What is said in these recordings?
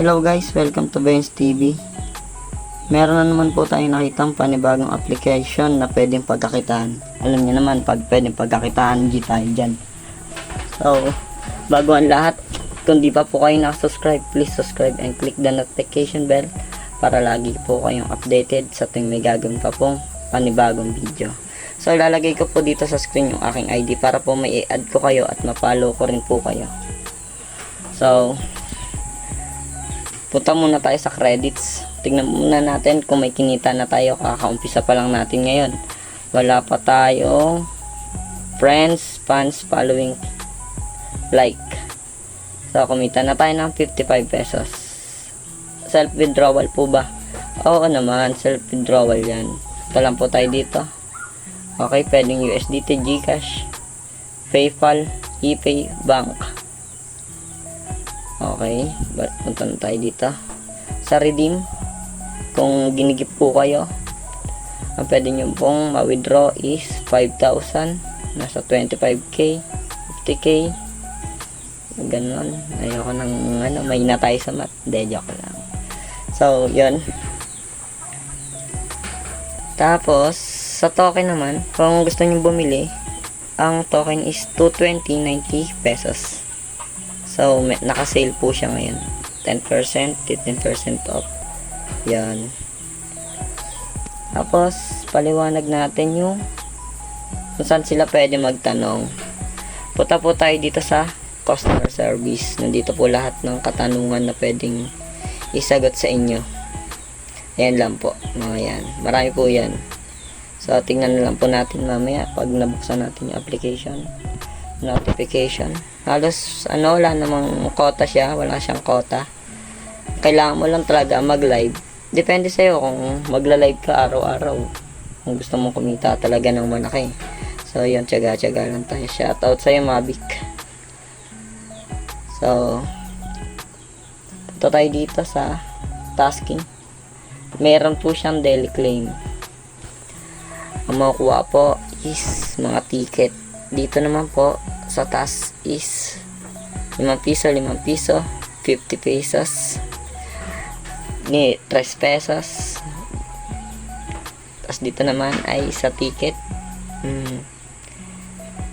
Hello guys, welcome to Benz TV. Meron na naman po tayong nakitang panibagong application na pwedeng pagkakitaan. Alam niyo naman, pag pwedeng pagkakitaan, G tayo dyan. So, bago ang lahat, kung di pa po kayo nakasubscribe, please subscribe and click the notification bell para lagi po kayong updated sa tuwing may gagawin pa pong panibagong video. So, ilalagay ko po dito sa screen yung aking ID para po may i-add ko kayo at ma-follow ko rin po kayo. So, punta muna tayo sa credits. Tingnan muna natin kung may kinita na tayo. Kakaumpisa pa lang natin ngayon. Wala pa tayong friends, fans, following, like. So, kumita na tayo ng 55 pesos. Self-withdrawal po ba? Oo naman, self-withdrawal yan. Ito lang po tayo dito. Okay, pwedeng USDT, GCash, PayPal, ePay, Bank. Okay, punta na tayo dito sa redeem. Kung ginigip po kayo, ang pwede nyo pong ma-withdraw is 5,000, nasa 25k, 50k, ganon. Ayoko nang may na tayo sa mat, joke lang. So yun. Tapos sa token naman, kung gusto nyo bumili, ang token is 220.90 pesos. So, naka-sale po siya ngayon. 10%, 15% off. Yan. Tapos, paliwanag natin yung kung saan sila pwede magtanong. Punta po tayo dito sa customer service. Nandito po lahat ng katanungan na pwedeng isagot sa inyo. Ayan lang po. Mga yan. Marami po yan. So, tingnan na lang po natin mamaya pag nabuksan natin yung application. Notification. Halos wala namang quota siya, wala siyang quota. Kailangan mo lang talaga mag-live. Depende sa'yo kung magla-live ka araw-araw. Kung gusto mong kumita talaga ng malaki. So yun, tiyaga-tiyaga lang tayo. Shoutout sa'yo, Mavic. So punta tayo dito sa tasking. Meron po siyang daily claim. Ang makukuha po is mga ticket. Dito naman po sa task is 5 piso, 5 piso, 50 pesos, 3 pesos. Tapos dito naman ay sa ticket.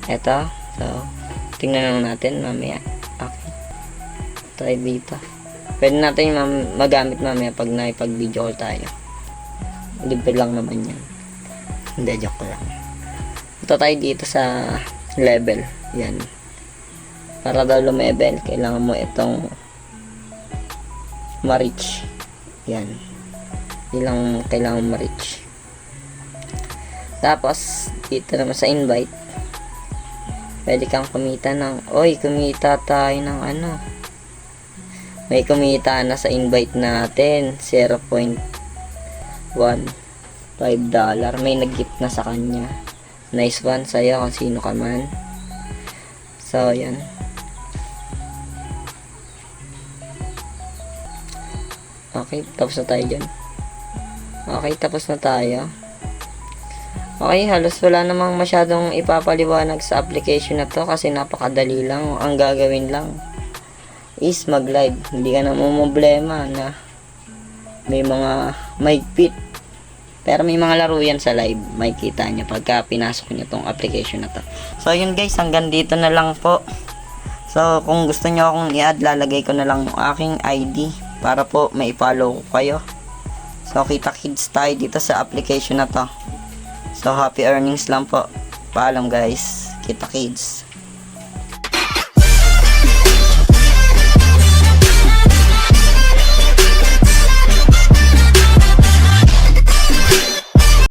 Eto. So, tingnan lang natin mamaya. Okay. Try dito. Pwede natin magamit mamaya pag naipag-video call tayo. Libre lang naman yan. Hindi, joke lang. Ito tayo dito sa level. Yan. Para daw lumevel, kailangan mo itong ma-reach. Yan. Ilang kailangan ma-reach. Tapos, dito naman sa invite, pwede kang kumita ng, kumita tayo ng may kumita na sa invite natin, $0.15. May nag-gift na sa kanya. Nice one sa'yo kung sino ka man. So, yan. Okay, tapos na tayo dyan. Okay, tapos na tayo. Okay, halos wala namang masyadong ipapaliwanag sa application na to kasi napakadali lang. Ang gagawin lang is mag-live. Hindi ka na problema na may mga mahigpit. Pero may mga laro yan sa live. May kita nyo pagka pinasok nyo tong application na to. So yun guys, hanggang dito na lang po. So kung gusto nyo akong i-add, lalagay ko na lang yung aking ID para po may follow ko kayo. So kita kids tayo dito sa application na to. So happy earnings lang po. Paalam guys. Kita kids.